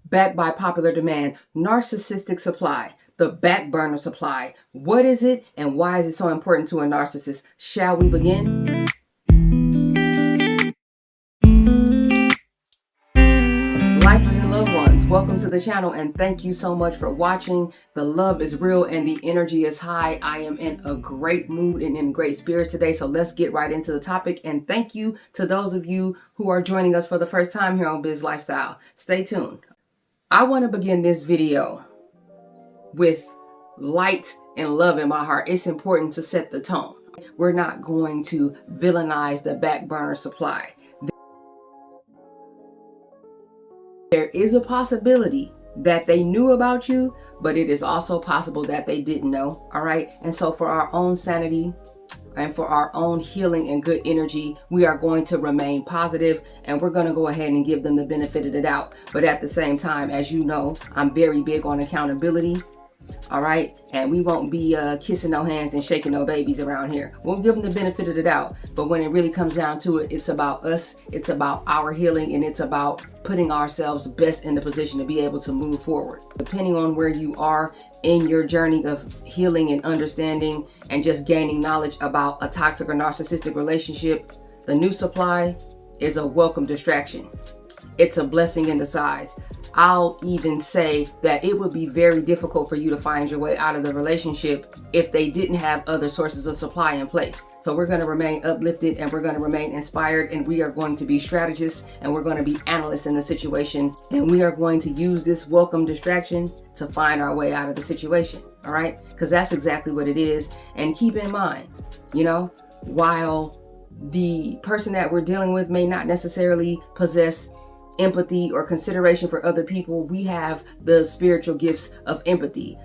backed by popular demand, narcissistic supply, the backburner supply. What is it and why is it so important to a narcissist? Shall we begin? Lifers and loved ones, welcome to the channel and thank you so much for watching. The love is real and the energy is high. I am in a great mood and in great spirits today, so let's get right into the topic. And thank you to those of you who are joining us for the first time here on Biz Lifestyle. Stay tuned. I want to begin this video with light and love in my heart. It's important to set the tone. We're not going to villainize the backburner supply. There is a possibility that they knew about you, but it is also possible that they didn't know. All right. And so for our own sanity and for our own healing and good energy, we are going to remain positive and we're going to go ahead and give them the benefit of the doubt. But at the same time, as you know, I'm very big on accountability. All right. And we won't be kissing no hands and shaking no babies around here. We'll give them the benefit of the doubt. But when it really comes down to it, it's about us. It's about our healing and it's about putting ourselves best in the position to be able to move forward. Depending on where you are in your journey of healing and understanding and just gaining knowledge about a toxic or narcissistic relationship, the new supply is a welcome distraction. It's a blessing in disguise. I'll even say that it would be very difficult for you to find your way out of the relationship if they didn't have other sources of supply in place. So we're going to remain uplifted and we're going to remain inspired and we are going to be strategists and we're going to be analysts in the situation. And we are going to use this welcome distraction to find our way out of the situation. All right? Because that's exactly what it is. And keep in mind, while the person that we're dealing with may not necessarily possess empathy or consideration for other people, we have the spiritual gifts of empathy.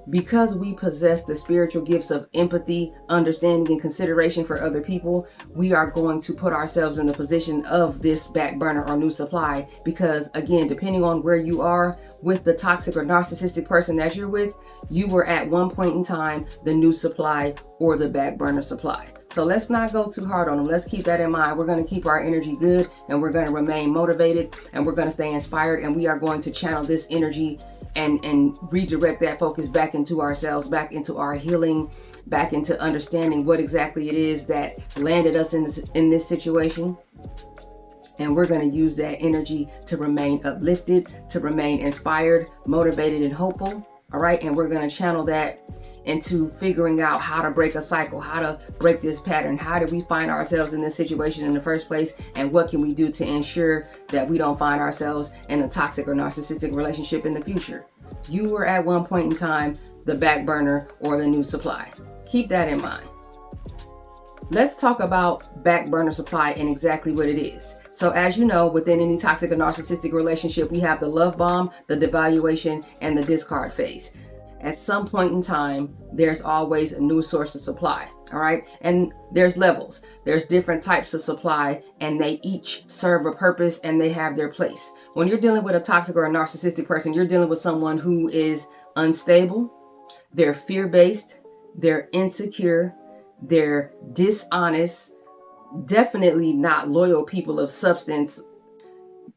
Because we possess the spiritual gifts of empathy, understanding, and consideration for other people, we are going to put ourselves in the position of this backburner or new supply. Because again, depending on where you are with the toxic or narcissistic person that you're with, you were at one point in time the new supply or the backburner supply. So let's not go too hard on them. Let's keep that in mind. We're going to keep our energy good and we're going to remain motivated and we're going to stay inspired and we are going to channel this energy and redirect that focus back into ourselves, back into our healing, back into understanding what exactly it is that landed us in this situation. And we're going to use that energy to remain uplifted, to remain inspired, motivated, and hopeful. All right. And we're going to channel that into figuring out how to break a cycle, how to break this pattern. How did we find ourselves in this situation in the first place? And what can we do to ensure that we don't find ourselves in a toxic or narcissistic relationship in the future? You were at one point in time the backburner or the new supply. Keep that in mind. Let's talk about backburner supply and exactly what it is. So as you know, within any toxic or narcissistic relationship, we have the love bomb, the devaluation, and the discard phase. At some point in time, there's always a new source of supply. All right. And there's levels. There's different types of supply and they each serve a purpose and they have their place. When you're dealing with a toxic or a narcissistic person, you're dealing with someone who is unstable. They're fear-based. They're insecure. They're dishonest. Definitely not loyal people of substance.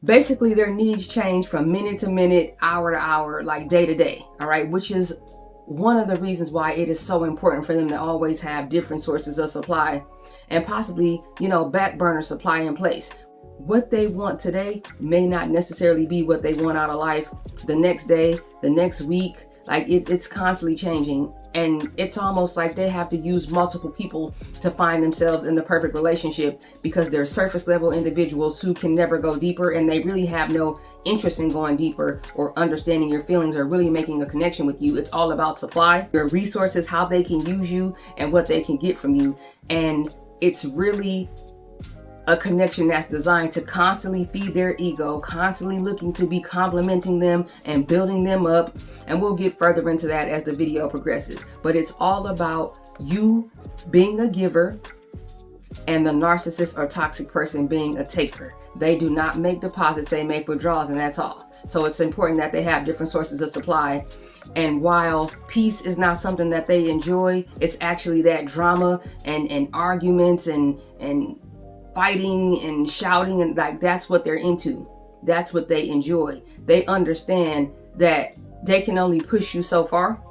Basically, their needs change from minute to minute, hour to hour, like day to day. All right. Which is one of the reasons why it is so important for them to always have different sources of supply and possibly, backburner supply in place. What they want today may not necessarily be what they want out of life the next day, the next week. Like it's constantly changing. And it's almost like they have to use multiple people to find themselves in the perfect relationship because they're surface level individuals who can never go deeper and they really have no interest in going deeper or understanding your feelings or really making a connection with you. It's all about supply, your resources, how they can use you and what they can get from you. And it's really a connection that's designed to constantly feed their ego, constantly looking to be complimenting them and building them up. And we'll get further into that as the video progresses. But it's all about you being a giver and the narcissist or toxic person being a taker. They do not make deposits, they make withdrawals, and that's all. So it's important that they have different sources of supply. And while peace is not something that they enjoy, it's actually that drama and arguments and fighting and shouting, and like that's what they're into. That's what they enjoy. They understand that they can only push you so far,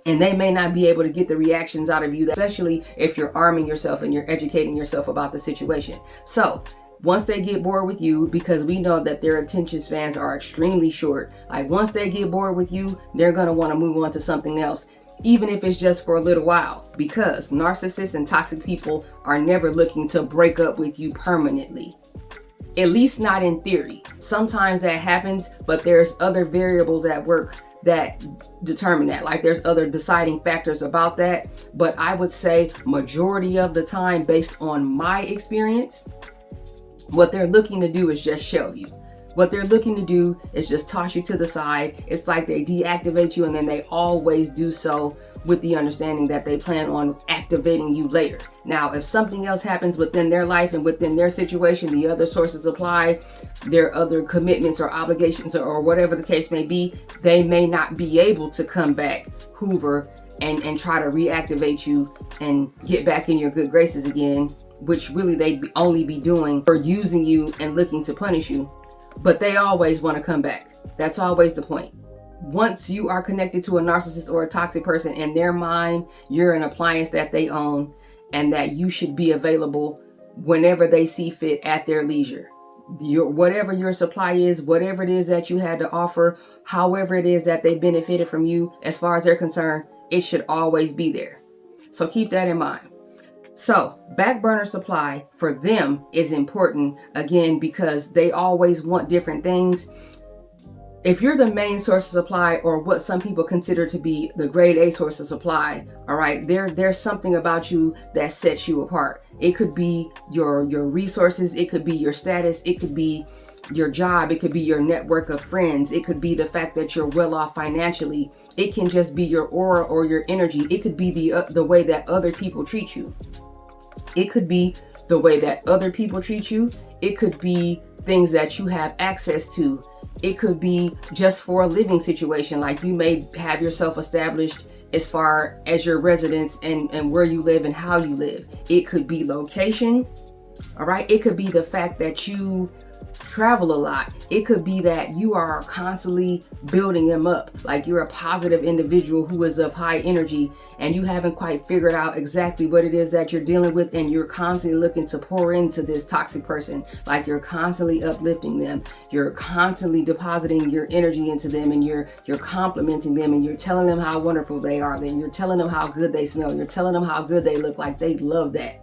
and they may not be able to get the reactions out of you, especially if you're arming yourself and you're educating yourself about the situation. So once they get bored with you, because we know that their attention spans are extremely short, like once they get bored with you, they're going to want to move on to something else, even if it's just for a little while, because narcissists and toxic people are never looking to break up with you permanently. At least not in theory. Sometimes that happens, but there's other variables at work that determine that. Like there's other deciding factors about that. But I would say majority of the time, based on my experience, what they're looking to do is just shelve you. What they're looking to do is just toss you to the side. It's like they deactivate you, and then they always do so with the understanding that they plan on activating you later. Now, if something else happens within their life and within their situation, the other sources apply, their other commitments or obligations or whatever the case may be, they may not be able to come back, Hoover, and try to reactivate you and get back in your good graces again, which really they'd only be doing for using you and looking to punish you. But they always want to come back. That's always the point. Once you are connected to a narcissist or a toxic person, in their mind, you're an appliance that they own and that you should be available whenever they see fit at their leisure. Whatever your supply is, whatever it is that you had to offer, however it is that they benefited from you, as far as they're concerned, it should always be there. So keep that in mind. So back burner supply for them is important, again, because they always want different things. If you're the main source of supply, or what some people consider to be the grade A source of supply, all right, there's something about you that sets you apart. It could be your resources, it could be your status, it could be your job, it could be your network of friends, it could be the fact that you're well off financially, it can just be your aura or your energy, it could be the way that other people treat you. It could be the way that other people treat you. It could be things that you have access to. It could be just for a living situation, like you may have yourself established as far as your residence and where you live and how you live. It could be location, all right? It could be the fact that you travel a lot. It could be that you are constantly building them up, like you're a positive individual who is of high energy and you haven't quite figured out exactly what it is that you're dealing with, and you're constantly looking to pour into this toxic person. Like you're constantly uplifting them, you're constantly depositing your energy into them, and you're complimenting them, and you're telling them how wonderful they are, then you're telling them how good they smell, you're telling them how good they look. Like they love that.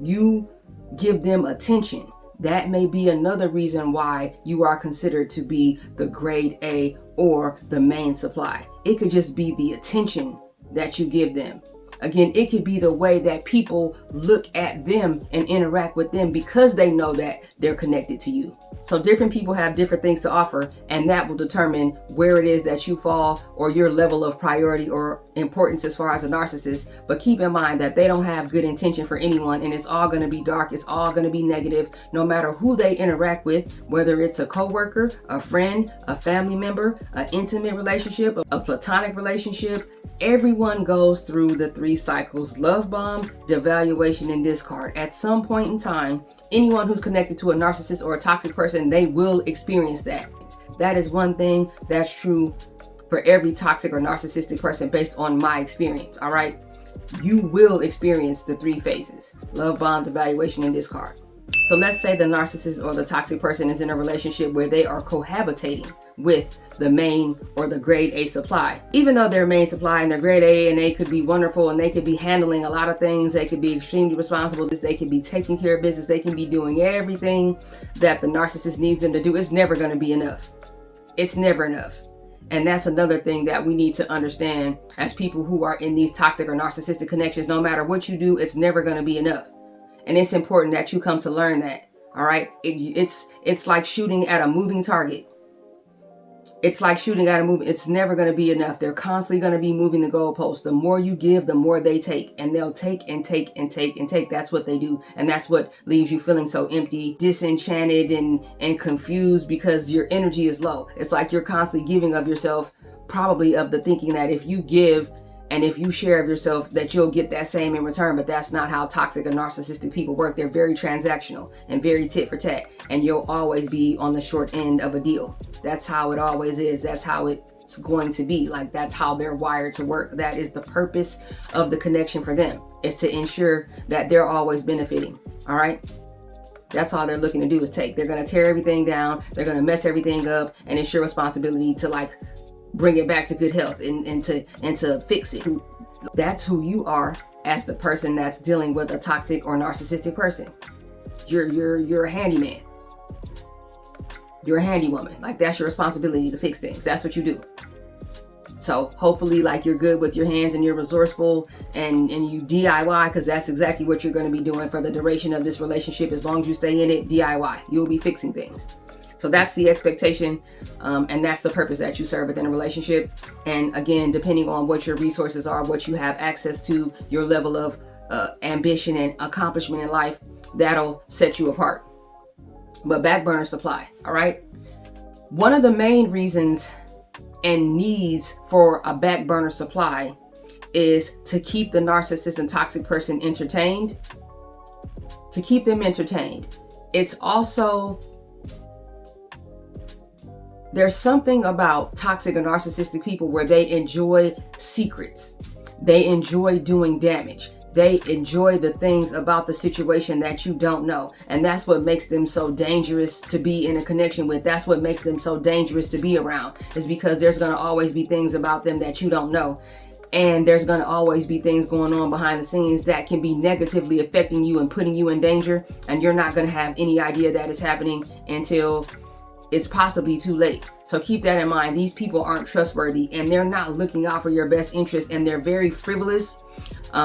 You give them attention. That may be another reason why you are considered to be the grade A or the main supply. It could just be the attention that you give them. Again, it could be the way that people look at them and interact with them because they know that they're connected to you. So different people have different things to offer, and that will determine where it is that you fall or your level of priority or importance as far as a narcissist. But keep in mind that they don't have good intention for anyone, and it's all going to be dark. It's all going to be negative, no matter who they interact with, whether it's a coworker, a friend, a family member, an intimate relationship, a platonic relationship. Everyone goes through the 3 cycles: love bomb, devaluation, and discard. At some point in time, anyone who's connected to a narcissist or a toxic person, they will experience that. That is one thing that's true for every toxic or narcissistic person based on my experience, all right? You will experience the 3 phases: love bomb, devaluation, and discard. So let's say the narcissist or the toxic person is in a relationship where they are cohabitating with the main or the grade A supply. Even though they're main supply and they're grade A, and they could be wonderful and they could be handling a lot of things, they could be extremely responsible, they could be taking care of business, they can be doing everything that the narcissist needs them to do, it's never going to be enough. It's never enough. And that's another thing that we need to understand as people who are in these toxic or narcissistic connections. No matter what you do, it's never going to be enough. And it's important that you come to learn that. All right. It's like shooting at a moving target. It's like shooting at a movie. It's never going to be enough. They're constantly going to be moving the goalposts. The more you give, the more they take, and they'll take and take and take and take. That's what they do. And that's what leaves you feeling so empty, disenchanted, and confused, because your energy is low. It's like you're constantly giving of yourself, probably of the thinking that if you give And if you share of yourself, that you'll get that same in return. But that's not how toxic or narcissistic people work. They're very transactional and very tit for tat. And you'll always be on the short end of a deal. That's how it always is. That's how it's going to be. Like, that's how they're wired to work. That is the purpose of the connection for them, is to ensure that they're always benefiting. All right. That's all they're looking to do is take. They're going to tear everything down. They're going to mess everything up. And it's your responsibility to, like, bring it back to good health and to fix it. That's who you are as the person that's dealing with a toxic or narcissistic person. You're a handyman. You're a handy woman. Like, that's your responsibility to fix things. That's what you do. So hopefully, like, you're good with your hands and you're resourceful and you DIY, because that's exactly what you're going to be doing for the duration of this relationship. As long as you stay in it, DIY, you'll be fixing things. So that's the expectation, and that's the purpose that you serve within a relationship. And again, depending on what your resources are, what you have access to, your level of ambition and accomplishment in life, that'll set you apart. But backburner supply, all right? One of the main reasons and needs for a backburner supply is to keep the narcissist and toxic person entertained, to keep them entertained. It's also, there's something about toxic and narcissistic people where they enjoy secrets. They enjoy doing damage. They enjoy the things about the situation that you don't know. And that's what makes them so dangerous to be in a connection with. That's what makes them so dangerous to be around, is because there's going to always be things about them that you don't know. And there's going to always be things going on behind the scenes that can be negatively affecting you and putting you in danger. And you're not going to have any idea that it's happening until it's possibly too late. So keep that in mind. These people aren't trustworthy, and they're not looking out for your best interest, and they're very frivolous.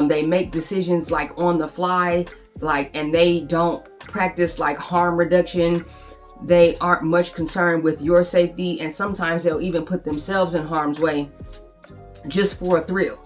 They make decisions like on the fly, and they don't practice like harm reduction. They aren't much concerned with your safety, and sometimes they'll even put themselves in harm's way just for a thrill.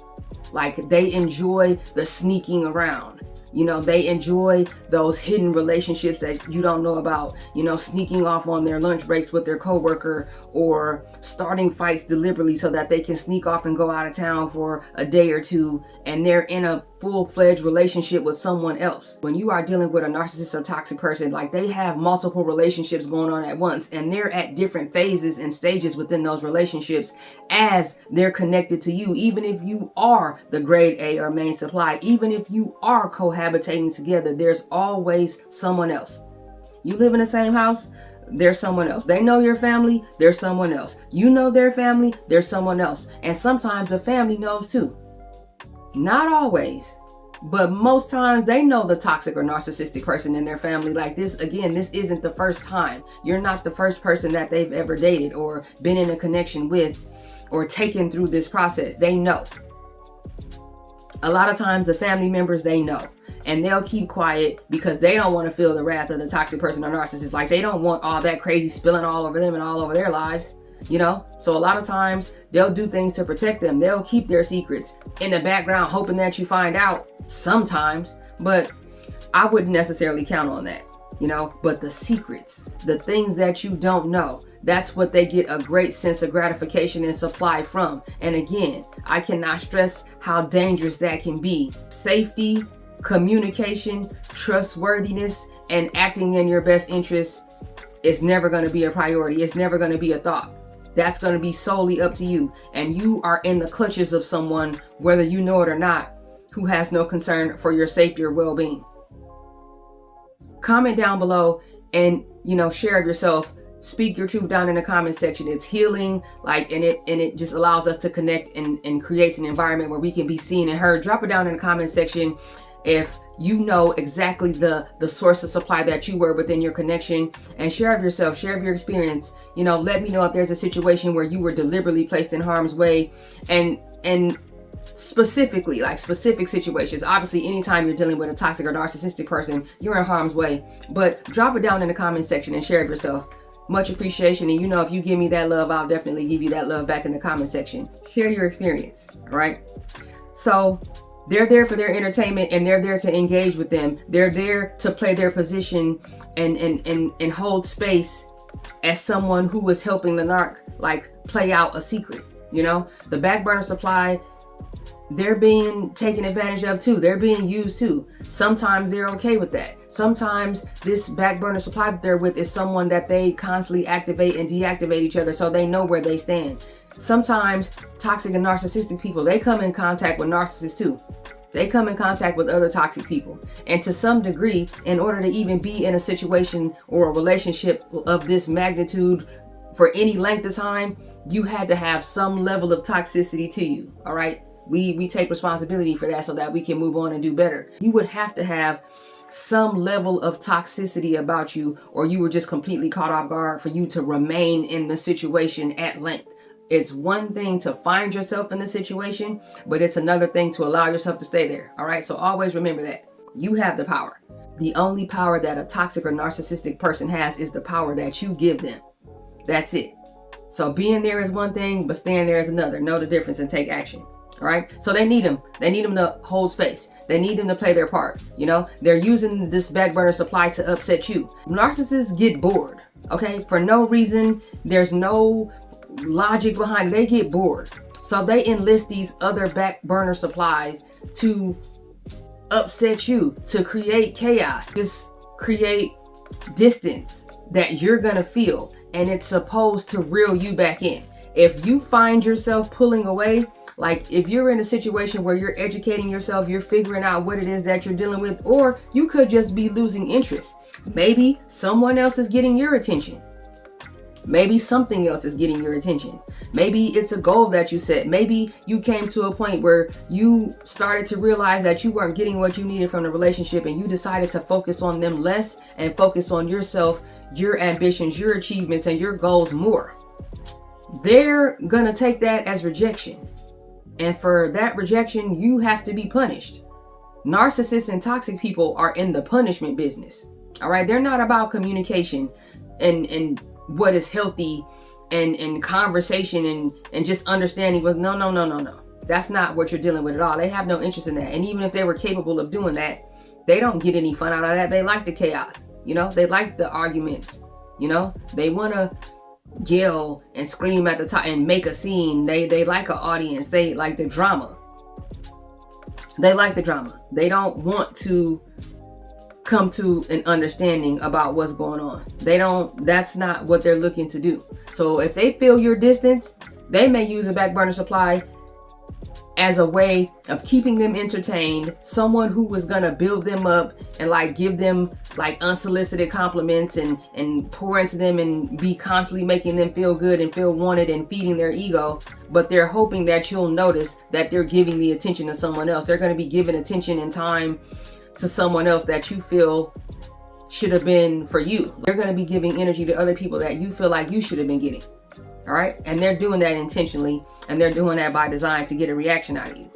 Like, they enjoy the sneaking around. You know, they enjoy those hidden relationships that you don't know about, you know, sneaking off on their lunch breaks with their coworker, or starting fights deliberately so that they can sneak off and go out of town for a day or two, and they're in a full-fledged relationship with someone else. When you are dealing with a narcissist or toxic person, like, they have multiple relationships going on at once, and they're at different phases and stages within those relationships as they're connected to you. Even if you are the grade A or main supply, even if you are cohabitating together, there's always someone else. You live in the same house, there's someone else. They know your family, there's someone else. You know their family, there's someone else. And sometimes the family knows too. Not always, but most times they know the toxic or narcissistic person in their family. Like, this, again, this isn't the first time. You're not the first person that they've ever dated or been in a connection with or taken through this process. They know. A lot of times the family members, they know, and they'll keep quiet because they don't want to feel the wrath of the toxic person or narcissist. Like, they don't want all that crazy spilling all over them and all over their lives, you know? So a lot of times they'll do things to protect them. They'll keep their secrets in the background, hoping that you find out sometimes, but I wouldn't necessarily count on that, you know? But the secrets, the things that you don't know, that's what they get a great sense of gratification and supply from. And again, I cannot stress how dangerous that can be. Safety, communication, trustworthiness, and acting in your best interest is never going to be a priority. It's never going to be a thought. That's going to be solely up to you. And you are in the clutches of someone, whether you know it or not, who has no concern for your safety or well-being. Comment down below and, you know, share of yourself. Speak your truth down in the comment section. It's healing, like, and it just allows us to connect and creates an environment where we can be seen and heard. Drop it down in the comment section if you know exactly the source of supply that you were within your connection, and share of yourself, share of your experience. You know, let me know if there's a situation where you were deliberately placed in harm's way, and specifically, like, specific situations. Obviously, anytime you're dealing with a toxic or narcissistic person, you're in harm's way, but drop it down in the comment section and share of yourself. Much appreciation. And you know, if you give me that love, I'll definitely give you that love back in the comment section. Share your experience, all right? So they're there for their entertainment, and they're there to engage with them. They're there to play their position and hold space as someone who is helping the narc, like, play out a secret. You know, the backburner supply they're being taken advantage of too. They're being used too. Sometimes they're okay with that. Sometimes this back burner supply that they're with is someone that they constantly activate and deactivate each other so they know where they stand. Sometimes toxic and narcissistic people, they come in contact with narcissists too. They come in contact with other toxic people. And to some degree, in order to even be in a situation or a relationship of this magnitude for any length of time, you had to have some level of toxicity to you, all right? We take responsibility for that so that we can move on and do better. You would have to have some level of toxicity about you, or you were just completely caught off guard for you to remain in the situation at length. It's one thing to find yourself in the situation, but it's another thing to allow yourself to stay there. All right. So always remember that you have the power. The only power that a toxic or narcissistic person has is the power that you give them. That's it. So being there is one thing, but staying there is another. Know the difference and take action. All right. So they need them. They need them to hold space. They need them to play their part. You know, they're using this back burner supply to upset you. Narcissists get bored. OK, for no reason. There's no logic behind it. They get bored. So they enlist these other back burner supplies to upset you, to create chaos, just create distance that you're going to feel. And it's supposed to reel you back in. If you find yourself pulling away, like if you're in a situation where you're educating yourself, you're figuring out what it is that you're dealing with, or you could just be losing interest. Maybe someone else is getting your attention. Maybe something else is getting your attention. Maybe it's a goal that you set. Maybe you came to a point where you started to realize that you weren't getting what you needed from the relationship, and you decided to focus on them less and focus on yourself, your ambitions, your achievements, and your goals more. They're gonna take that as rejection. And for that rejection, you have to be punished. Narcissists and toxic people are in the punishment business. All right. They're not about communication and what is healthy and conversation and just understanding was no. That's not what you're dealing with at all. They have no interest in that. And even if they were capable of doing that, they don't get any fun out of that. They like the chaos. You know, they like the arguments. You know, they want to yell and scream at the top and make a scene. They like an audience. They like the drama. They like the drama. They don't want to come to an understanding about what's going on. That's not what they're looking to do. So if they feel your distance, they may use a back burner supply as a way of keeping them entertained, someone who was gonna build them up and like give them like unsolicited compliments and pour into them and be constantly making them feel good and feel wanted and feeding their ego. But they're hoping that you'll notice that they're giving the attention to someone else. They're gonna be giving attention and time to someone else that you feel should have been for you. They're gonna be giving energy to other people that you feel like you should have been getting. All right. And they're doing that intentionally, and they're doing that by design to get a reaction out of you.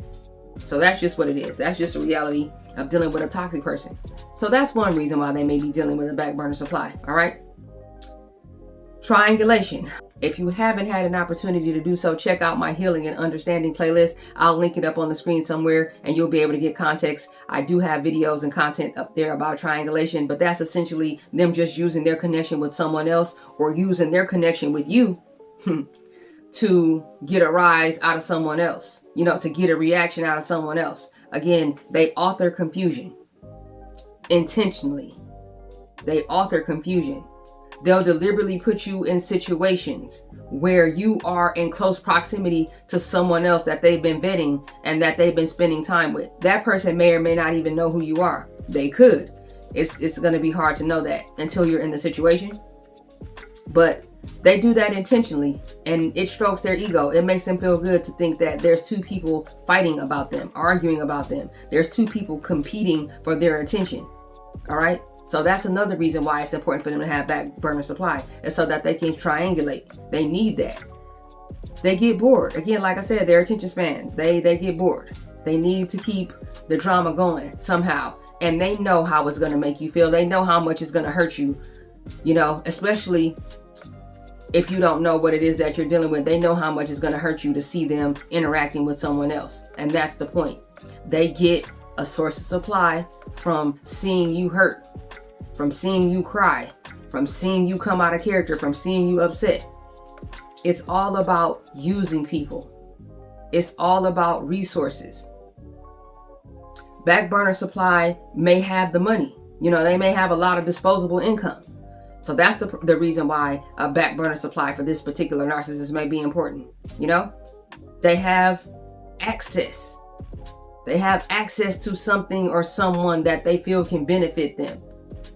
So that's just what it is. That's just the reality of dealing with a toxic person. So that's one reason why they may be dealing with a back burner supply. All right. Triangulation. If you haven't had an opportunity to do so, check out my Healing and Understanding playlist. I'll link it up on the screen somewhere and you'll be able to get context. I do have videos and content up there about triangulation, but that's essentially them just using their connection with someone else or using their connection with you to get a rise out of someone else, you know, to get a reaction out of someone else. Again, they author confusion intentionally. They author confusion. They'll deliberately put you in situations where you are in close proximity to someone else that they've been vetting and that they've been spending time with. That person may or may not even know who you are. They could. It's going to be hard to know that until you're in the situation. But they do that intentionally, and it strokes their ego. It makes them feel good to think that there's two people fighting about them, arguing about them. There's two people competing for their attention. All right. So that's another reason why it's important for them to have back burner supply, is so that they can triangulate. They need that. They get bored. Again, like I said, their attention spans, they get bored. They need to keep the drama going somehow. And they know how it's going to make you feel. They know how much it's going to hurt you, you know, especially if you don't know what it is that you're dealing with. They know how much it's going to hurt you to see them interacting with someone else. And that's the point. They get a source of supply from seeing you hurt, from seeing you cry, from seeing you come out of character, from seeing you upset. It's all about using people. It's all about resources. Backburner supply may have the money. They may have a lot of disposable income. So that's the reason why a backburner supply for this particular narcissist may be important. They have access. They have access to something or someone that they feel can benefit them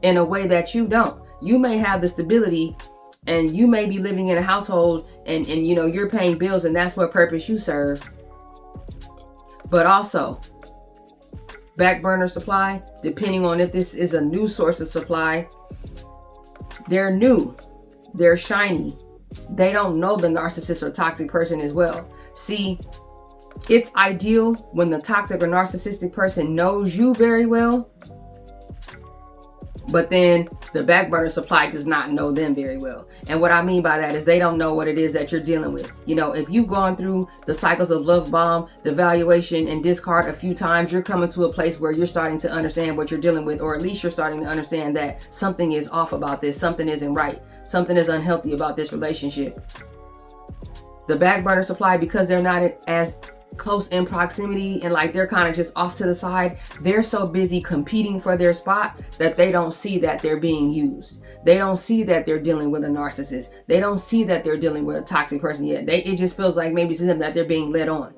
in a way that you don't. You may have the stability and you may be living in a household and you're paying bills and that's what purpose you serve. But also, backburner supply, depending on if this is a new source of supply, they're new, they're shiny. They don't know the narcissist or toxic person as well. See, it's ideal when the toxic or narcissistic person knows you very well, but then the backburner supply does not know them very well. And what I mean by that is they don't know what it is that you're dealing with. If you've gone through the cycles of love bomb, devaluation, and discard a few times, you're coming to a place where you're starting to understand what you're dealing with, or at least you're starting to understand that something is off about this, something isn't right, something is unhealthy about this relationship. The backburner supply, because they're not as close in proximity and they're kind of just off to the side, they're so busy competing for their spot that they don't see that they're being used. They don't see that they're dealing with a narcissist. They don't see that they're dealing with a toxic person yet. It just feels like maybe to them that they're being led on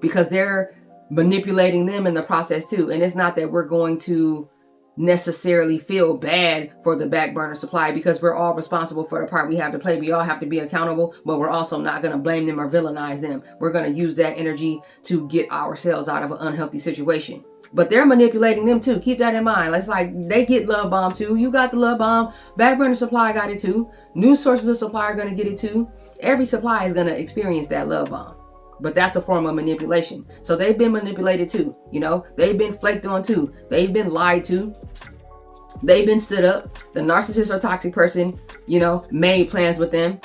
because they're manipulating them in the process too. And it's not that we're going to necessarily feel bad for the backburner supply because we're all responsible for the part we have to play. We all have to be accountable, but we're also not going to blame them or villainize them. We're going to use that energy to get ourselves out of an unhealthy situation. But they're manipulating them too. Keep that in mind. It's like they get love bomb too. You got the love bomb. Backburner supply got it too. New sources of supply are going to get it too. Every supply is going to experience that love bomb. But that's a form of manipulation. So they've been manipulated too. They've been flaked on too. They've been lied to. They've been stood up. The narcissist or toxic person, made plans with them.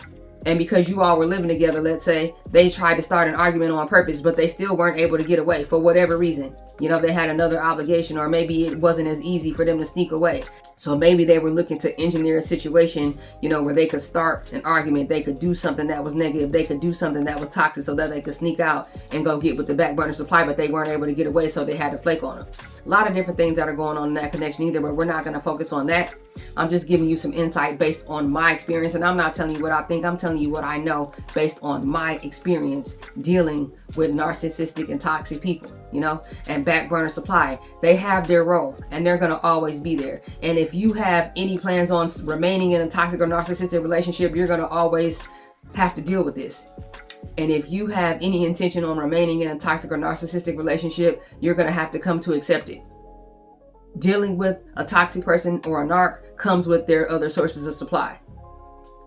And because you all were living together, let's say, they tried to start an argument on purpose, but they still weren't able to get away for whatever reason. They had another obligation, or maybe it wasn't as easy for them to sneak away. So maybe they were looking to engineer a situation, where they could start an argument. They could do something that was negative. They could do something that was toxic so that they could sneak out and go get with the backburner supply, but they weren't able to get away, so they had to flake on them. A lot of different things that are going on in that connection either, but we're not going to focus on that. I'm just giving you some insight based on my experience, and I'm not telling you what I think. I'm telling you what I know based on my experience dealing with narcissistic and toxic people, and backburner supply. They have their role and they're going to always be there. And if you have any plans on remaining in a toxic or narcissistic relationship, you're going to always have to deal with this. And if you have any intention on remaining in a toxic or narcissistic relationship, you're going to have to come to accept it. Dealing with a toxic person or a narc comes with their other sources of supply.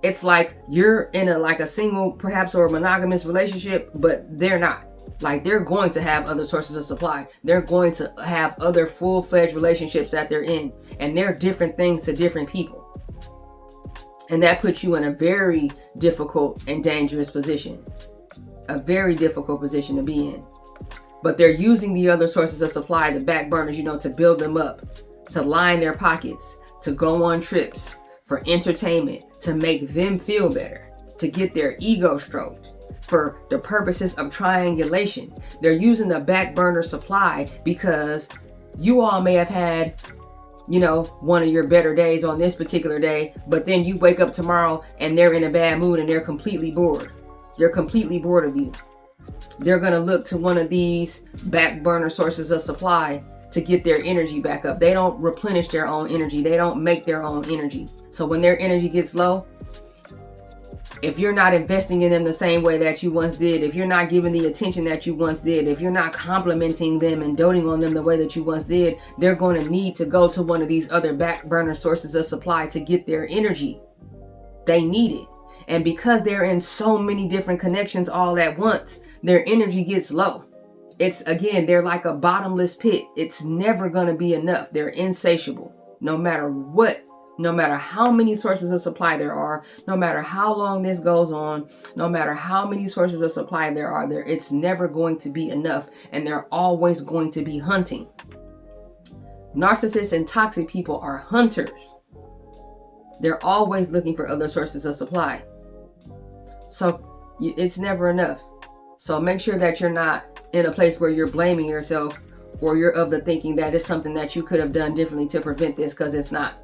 It's like you're in a single, perhaps, or a monogamous relationship, but they're not. They're going to have other sources of supply. They're going to have other full-fledged relationships that they're in. And they're different things to different people. And that puts you in a very difficult and dangerous position. A very difficult position to be in. But they're using the other sources of supply, the backburners, to build them up, to line their pockets, to go on trips, for entertainment, to make them feel better, to get their ego stroked, for the purposes of triangulation. They're using the backburner supply because you all may have had, one of your better days on this particular day, but then you wake up tomorrow and they're in a bad mood and they're completely bored. They're completely bored of you. They're going to look to one of these backburner sources of supply to get their energy back up. They don't replenish their own energy. They don't make their own energy. So when their energy gets low, if you're not investing in them the same way that you once did, if you're not giving the attention that you once did, if you're not complimenting them and doting on them the way that you once did, they're going to need to go to one of these other backburner sources of supply to get their energy. They need it. And because they're in so many different connections all at once, their energy gets low. They're like a bottomless pit. It's never going to be enough. They're insatiable. No matter what, no matter how many sources of supply there are, no matter how long this goes on, no matter how many sources of supply there are, it's never going to be enough. And they're always going to be hunting. Narcissists and toxic people are hunters. They're always looking for other sources of supply. So it's never enough. So make sure that you're not in a place where you're blaming yourself, or you're of the thinking that it's something that you could have done differently to prevent this, because it's not.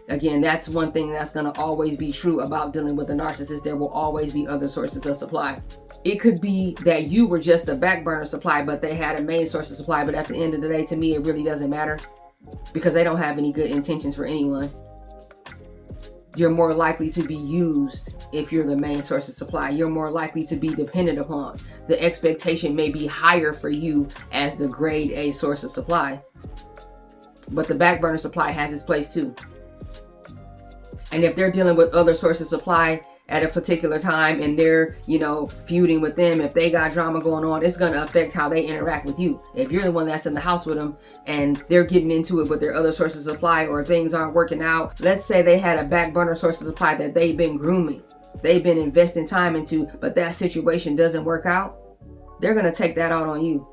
Again, that's one thing that's going to always be true about dealing with a narcissist. There will always be other sources of supply. It could be that you were just a back burner supply, but they had a main source of supply. But at the end of the day, to me, it really doesn't matter, because they don't have any good intentions for anyone. You're more likely to be used if you're the main source of supply. You're more likely to be dependent upon. The expectation may be higher for you as the grade A source of supply. But the back burner supply has its place too. And if they're dealing with other sources of supply at a particular time, and they're, feuding with them, if they got drama going on, it's going to affect how they interact with you. If you're the one that's in the house with them and they're getting into it with their other sources of supply, or things aren't working out, let's say they had a back burner source of supply that they've been grooming, they've been investing time into, but that situation doesn't work out, they're going to take that out on you.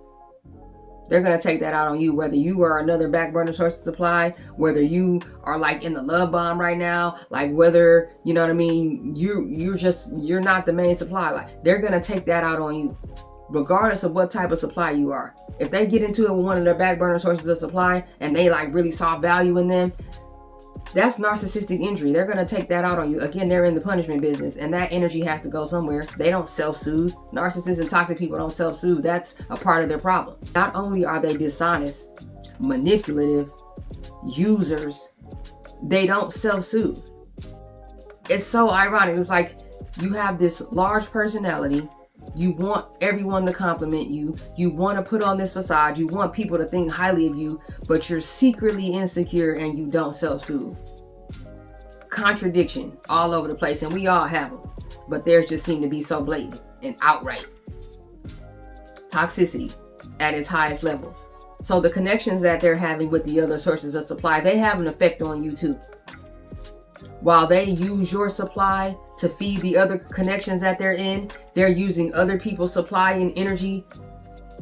They're going to take that out on you, whether you are another back burner source of supply, whether you are like in the love bomb right now, like whether, you're not the main supply. Like, they're going to take that out on you, regardless of what type of supply you are. If they get into it with one of their back burner sources of supply and they like really saw value in them, that's narcissistic injury. They're going to take that out on you. Again, they're in the punishment business, and that energy has to go somewhere. They don't self-soothe. Narcissists and toxic people don't self-soothe. That's a part of their problem. Not only are they dishonest, manipulative, users, they don't self-soothe. It's so ironic. It's like you have this large personality. You want everyone to compliment you. You want to put on this facade. You want people to think highly of you, but you're secretly insecure and you don't self-soothe. Contradiction all over the place, and we all have them, but theirs just seem to be so blatant and outright. Toxicity at its highest levels. So the connections that they're having with the other sources of supply, they have an effect on you too. While they use your supply to feed the other connections that they're in, they're using other people's supply and energy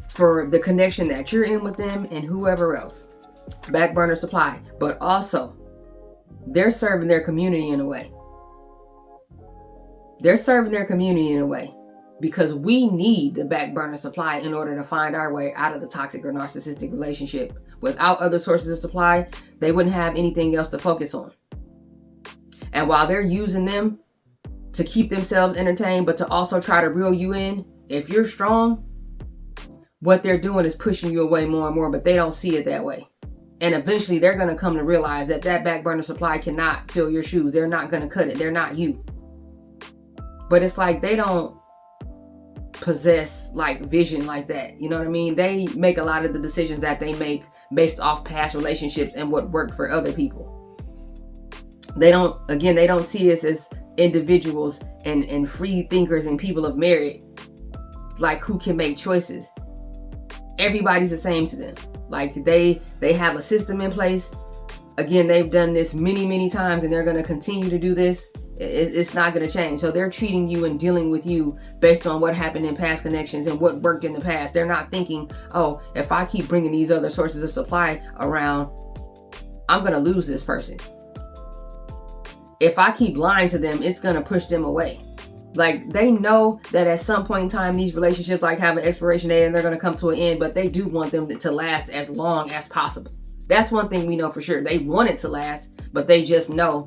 for the connection that you're in with them and whoever else. Back burner supply. But also, they're serving their community in a way. They're serving their community in a way, because we need the back burner supply in order to find our way out of the toxic or narcissistic relationship. Without other sources of supply, they wouldn't have anything else to focus on. And while they're using them to keep themselves entertained, but to also try to reel you in, if you're strong, what they're doing is pushing you away more and more, but they don't see it that way. And eventually they're going to come to realize that that back burner supply cannot fill your shoes. They're not going to cut it. They're not you. But it's like they don't possess like vision like that. You know what I mean? They make a lot of the decisions that they make based off past relationships and what worked for other people. They don't see us as individuals and free thinkers and people of merit, like who can make choices. Everybody's the same to them. Like they have a system in place. Again, they've done this many, many times, and they're going to continue to do this. It's not going to change. So they're treating you and dealing with you based on what happened in past connections and what worked in the past. They're not thinking, oh, if I keep bringing these other sources of supply around, I'm going to lose this person. If I keep lying to them, it's going to push them away. Like, they know that at some point in time, these relationships like have an expiration date and they're going to come to an end, but they do want them to last as long as possible. That's one thing we know for sure. They want it to last, but they just know,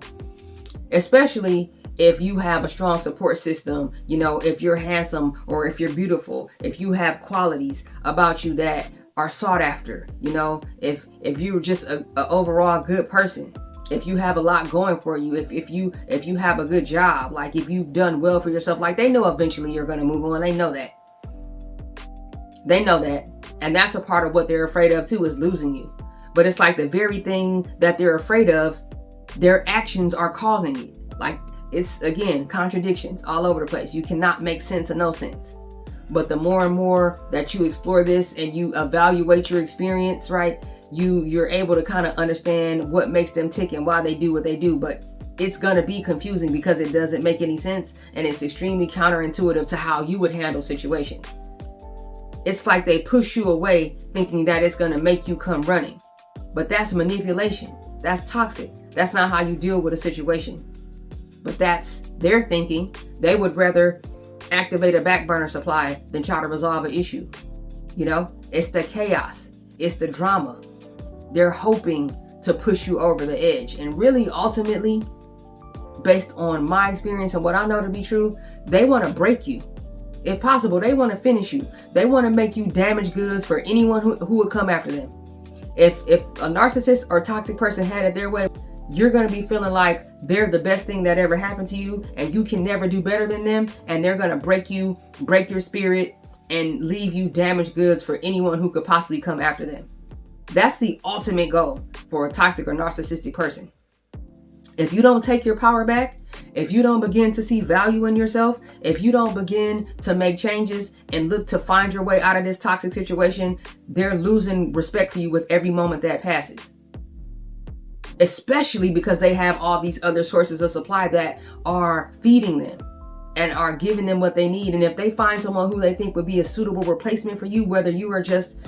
especially if you have a strong support system, if you're handsome or if you're beautiful, if you have qualities about you that are sought after, if you're just an overall good person. If you have a lot going for you, if you have a good job, like if you've done well for yourself, like they know eventually you're going to move on. They know that. And that's a part of what they're afraid of too, is losing you. But it's like the very thing that they're afraid of, their actions are causing it. Like, it's, again, contradictions all over the place. You cannot make sense of no sense. But the more and more that you explore this and you evaluate your experience, right, you're able to kind of understand what makes them tick and why they do what they do. But it's going to be confusing because it doesn't make any sense, and it's extremely counterintuitive to how you would handle situations. It's like they push you away thinking that it's going to make you come running. But that's manipulation. That's toxic. That's not how you deal with a situation. But that's their thinking. They would rather activate a backburner supply than try to resolve an issue. You know, it's the chaos. It's the drama. They're hoping to push you over the edge. And really, ultimately, based on my experience and what I know to be true, they want to break you. If possible, they want to finish you. They want to make you damaged goods for anyone who would come after them. If a narcissist or toxic person had it their way, you're going to be feeling like they're the best thing that ever happened to you and you can never do better than them, and they're going to break you, break your spirit, and leave you damaged goods for anyone who could possibly come after them. That's the ultimate goal for a toxic or narcissistic person. If you don't take your power back, if you don't begin to see value in yourself, if you don't begin to make changes and look to find your way out of this toxic situation, they're losing respect for you with every moment that passes. Especially because they have all these other sources of supply that are feeding them and are giving them what they need. And if they find someone who they think would be a suitable replacement for you, whether you are just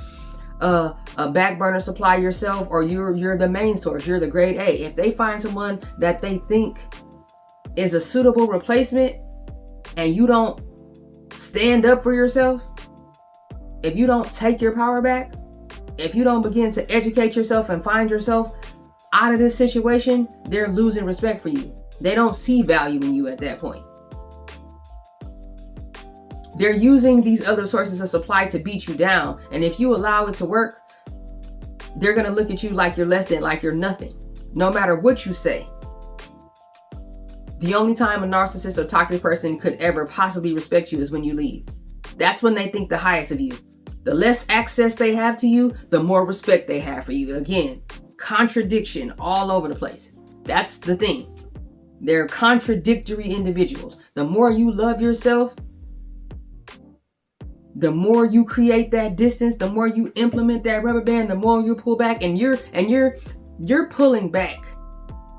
a backburner supply yourself or you're the main source, you're the grade A. If they find someone that they think is a suitable replacement and you don't stand up for yourself, if you don't take your power back, if you don't begin to educate yourself and find yourself out of this situation, they're losing respect for you. They don't see value in you at that point. They're using these other sources of supply to beat you down. And if you allow it to work, they're going to look at you like you're less than, like you're nothing, no matter what you say. The only time a narcissist or toxic person could ever possibly respect you is when you leave. That's when they think the highest of you. The less access they have to you, the more respect they have for you. Again, contradiction all over the place. That's the thing. They're contradictory individuals. The more you love yourself, the more you create that distance, the more you implement that rubber band, the more you pull back, and you're pulling back,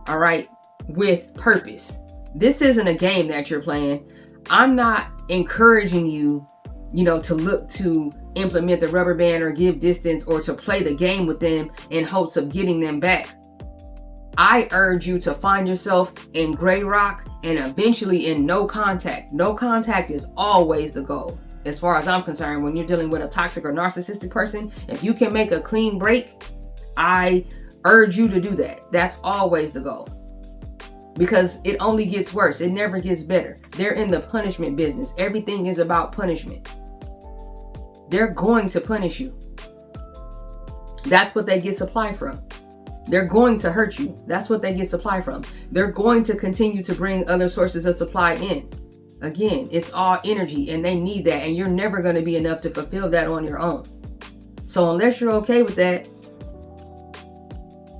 all right, with purpose. This isn't a game that you're playing. I'm not encouraging you, to look to implement the rubber band or give distance or to play the game with them in hopes of getting them back. I urge you to find yourself in gray rock and eventually in no contact. No contact is always the goal. As far as I'm concerned, when you're dealing with a toxic or narcissistic person, if you can make a clean break, I urge you to do that. That's always the goal. Because it only gets worse. It never gets better. They're in the punishment business. Everything is about punishment. They're going to punish you. That's what they get supply from. They're going to hurt you. That's what they get supply from. They're going to continue to bring other sources of supply in. Again, it's all energy and they need that, and you're never going to be enough to fulfill that on your own. So unless you're okay with that,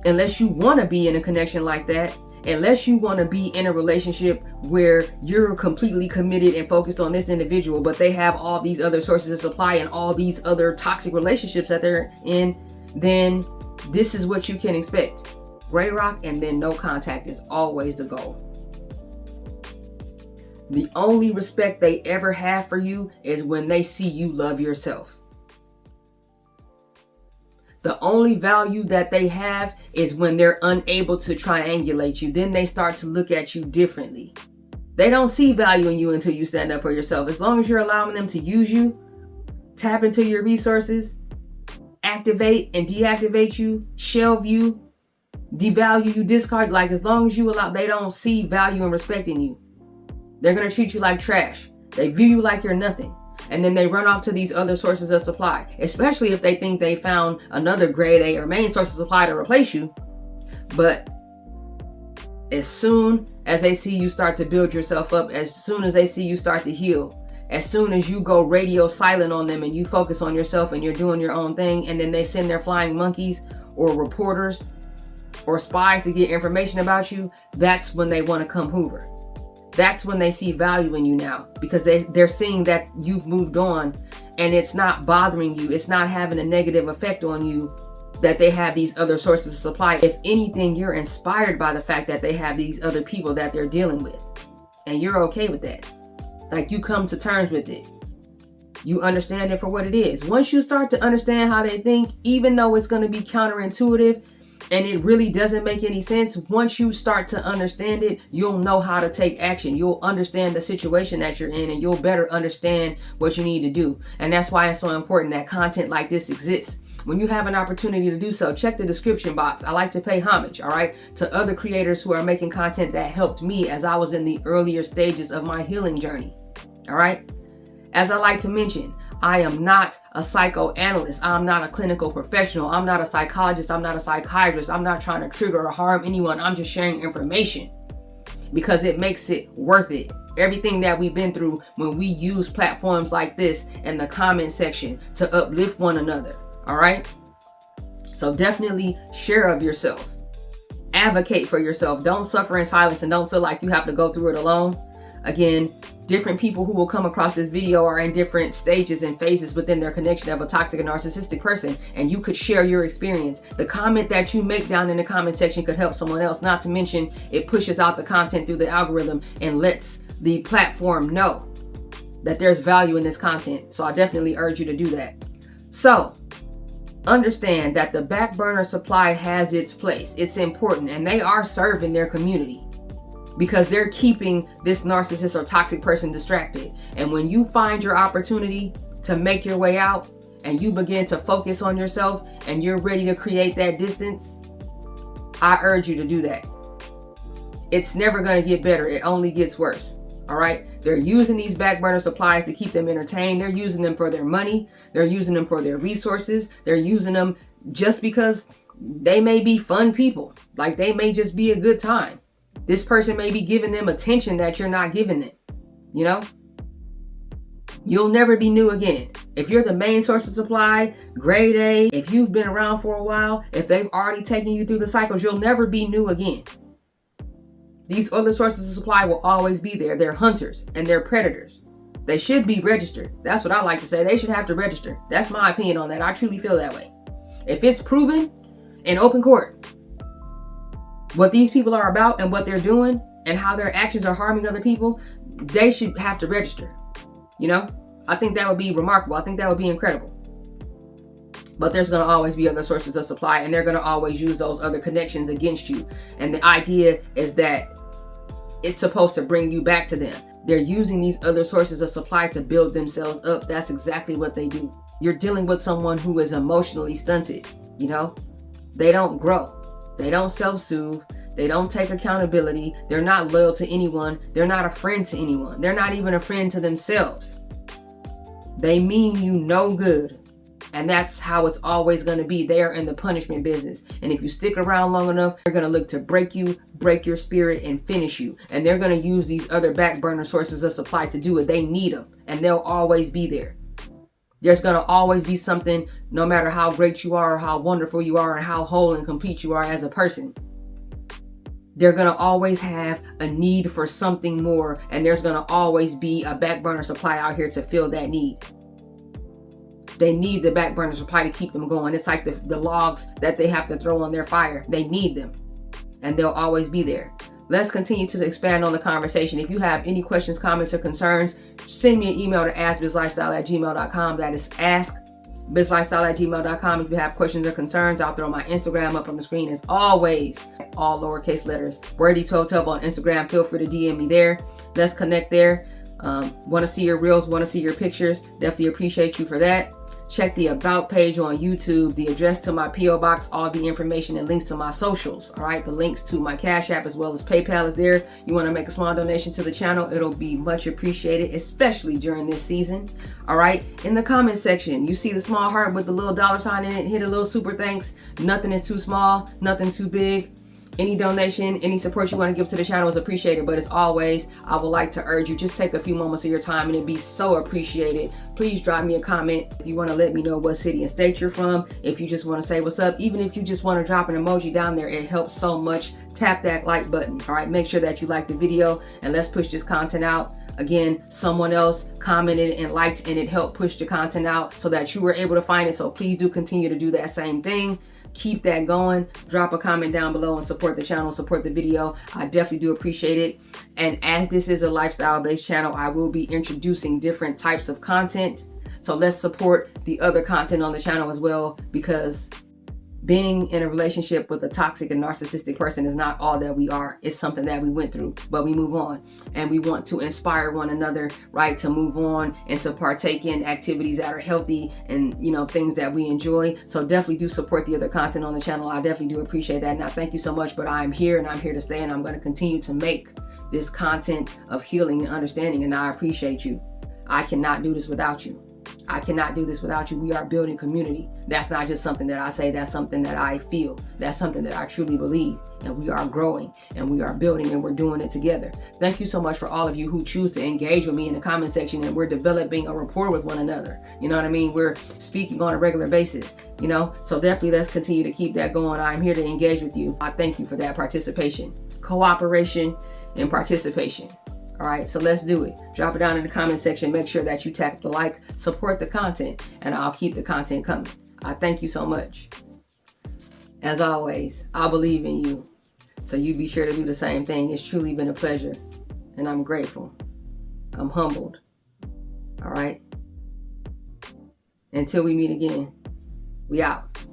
unless you want to be in a connection like that, unless you want to be in a relationship where you're completely committed and focused on this individual, but they have all these other sources of supply and all these other toxic relationships that they're in, then this is what you can expect. Gray rock and then no contact is always the goal. The only respect they ever have for you is when they see you love yourself. The only value that they have is when they're unable to triangulate you. Then they start to look at you differently. They don't see value in you until you stand up for yourself. As long as you're allowing them to use you, tap into your resources, activate and deactivate you, shelve you, devalue you, discard, as long as you allow, they don't see value and respect in you. They're going to treat you like trash. They view you like you're nothing. And then they run off to these other sources of supply, especially if they think they found another grade A or main source of supply to replace you. But as soon as they see you start to build yourself up, as soon as they see you start to heal, as soon as you go radio silent on them and you focus on yourself and you're doing your own thing, and then they send their flying monkeys or reporters or spies to get information about you, that's when they want to come Hoover. That's when they see value in you now, because they're seeing that you've moved on and it's not bothering you. It's not having a negative effect on you that they have these other sources of supply. If anything, you're inspired by the fact that they have these other people that they're dealing with, and you're okay with that. You come to terms with it. You understand it for what it is. Once you start to understand how they think, even though it's going to be counterintuitive, and it really doesn't make any sense, once you start to understand it, you'll know how to take action. You'll understand the situation that you're in, and you'll better understand what you need to do. And that's why it's so important that content like this exists. When you have an opportunity to do so, check the description box. I like to pay homage, all right, to other creators who are making content that helped me as I was in the earlier stages of my healing journey, all right? As I like to mention, I am not a psychoanalyst. I'm not a clinical professional. I'm not a psychologist. I'm not a psychiatrist. I'm not trying to trigger or harm anyone. I'm just sharing information because it makes it worth it. Everything that we've been through when we use platforms like this in the comment section to uplift one another. All right. So definitely share of yourself. Advocate for yourself. Don't suffer in silence and don't feel like you have to go through it alone. Again, different people who will come across this video are in different stages and phases within their connection of a toxic and narcissistic person, and you could share your experience. The comment that you make down in the comment section could help someone else, not to mention it pushes out the content through the algorithm and lets the platform know that there's value in this content. So I definitely urge you to do that. So understand that the back burner supply has its place. It's important, and they are serving their community, because they're keeping this narcissist or toxic person distracted. And when you find your opportunity to make your way out and you begin to focus on yourself and you're ready to create that distance, I urge you to do that. It's never going to get better. It only gets worse. All right. They're using these back burner supplies to keep them entertained. They're using them for their money. They're using them for their resources. They're using them just because they may be fun people. Like, they may just be a good time. This person may be giving them attention that you're not giving them, you know? You'll never be new again. If you're the main source of supply, grade A, if you've been around for a while, if they've already taken you through the cycles, you'll never be new again. These other sources of supply will always be there. They're hunters and they're predators. They should be registered. That's what I like to say. They should have to register. That's my opinion on that. I truly feel that way. If it's proven in open court what these people are about and what they're doing and how their actions are harming other people, they should have to register. You know, I think that would be remarkable. I think that would be incredible. But there's going to always be other sources of supply, and they're going to always use those other connections against you. And the idea is that it's supposed to bring you back to them. They're using these other sources of supply to build themselves up. That's exactly what they do. You're dealing with someone who is emotionally stunted. You know, they don't grow. They don't self-soothe. They don't take accountability. They're not loyal to anyone. They're not a friend to anyone. They're not even a friend to themselves. They mean you no good. And that's how it's always going to be. They are in the punishment business. And if you stick around long enough, they're going to look to break you, break your spirit, and finish you. And they're going to use these other back burner sources of supply to do it. They need them. And they'll always be there. There's going to always be something, no matter how great you are, or how wonderful you are, and how whole and complete you are as a person. They're going to always have a need for something more. And there's going to always be a back burner supply out here to fill that need. They need the back burner supply to keep them going. It's like the logs that they have to throw on their fire. They need them. And they'll always be there. Let's continue to expand on the conversation. If you have any questions, comments, or concerns, send me an email to askbizlifestyle@gmail.com. That is askbizlifestyle@gmail.com. If you have questions or concerns, I'll throw my Instagram up on the screen as always. All lowercase letters. Worthy1212 on Instagram. Feel free to DM me there. Let's connect there. Want to see your reels, want to see your pictures. Definitely appreciate you for that. Check the About page on YouTube, the address to my P.O. Box, all the information and links to my socials. All right, the links to my Cash App as well as PayPal is there. You want to make a small donation to the channel, it'll be much appreciated, especially during this season. All right, in the comment section, you see the small heart with the little $sign in it. Hit a little super thanks. Nothing is too small, nothing's too big. Any donation, any support you want to give to the channel is appreciated. But as always, I would like to urge you, just take a few moments of your time and it'd be so appreciated. Please drop me a comment if you want to let me know what city and state you're from. If you just want to say what's up, even if you just want to drop an emoji down there, it helps so much. Tap that like button. All right, make sure that you like the video and let's push this content out. Again, someone else commented and liked and it helped push the content out so that you were able to find it. So please do continue to do that same thing. Keep that going. Drop a comment down below and support the channel, support the video. I definitely do appreciate it. And as this is a lifestyle-based channel, I will be introducing different types of content. So let's support the other content on the channel as well, because being in a relationship with a toxic and narcissistic person is not all that we are. It's something that we went through, but we move on, and we want to inspire one another, right, to move on and to partake in activities that are healthy and, you know, things that we enjoy. So definitely do support the other content on the channel. I definitely do appreciate that. Now, thank you so much, but I'm here and I'm here to stay, and I'm going to continue to make this content of healing and understanding, and I appreciate you. I cannot do this without you. I cannot do this without you. We are building community. That's not just something that I say. That's something that I feel. That's something that I truly believe. And we are growing and we are building and we're doing it together. Thank you so much for all of you who choose to engage with me in the comment section, and we're developing a rapport with one another. You know what I mean? We're speaking on a regular basis, you know? So definitely let's continue to keep that going. I'm here to engage with you. I thank you for that participation, cooperation, and participation. All right, so let's do it. Drop it down in the comment section. Make sure that you tap the like, support the content, and I'll keep the content coming. I thank you so much. As always, I believe in you. So you be sure to do the same thing. It's truly been a pleasure, and I'm grateful. I'm humbled. All right. Until we meet again, we out.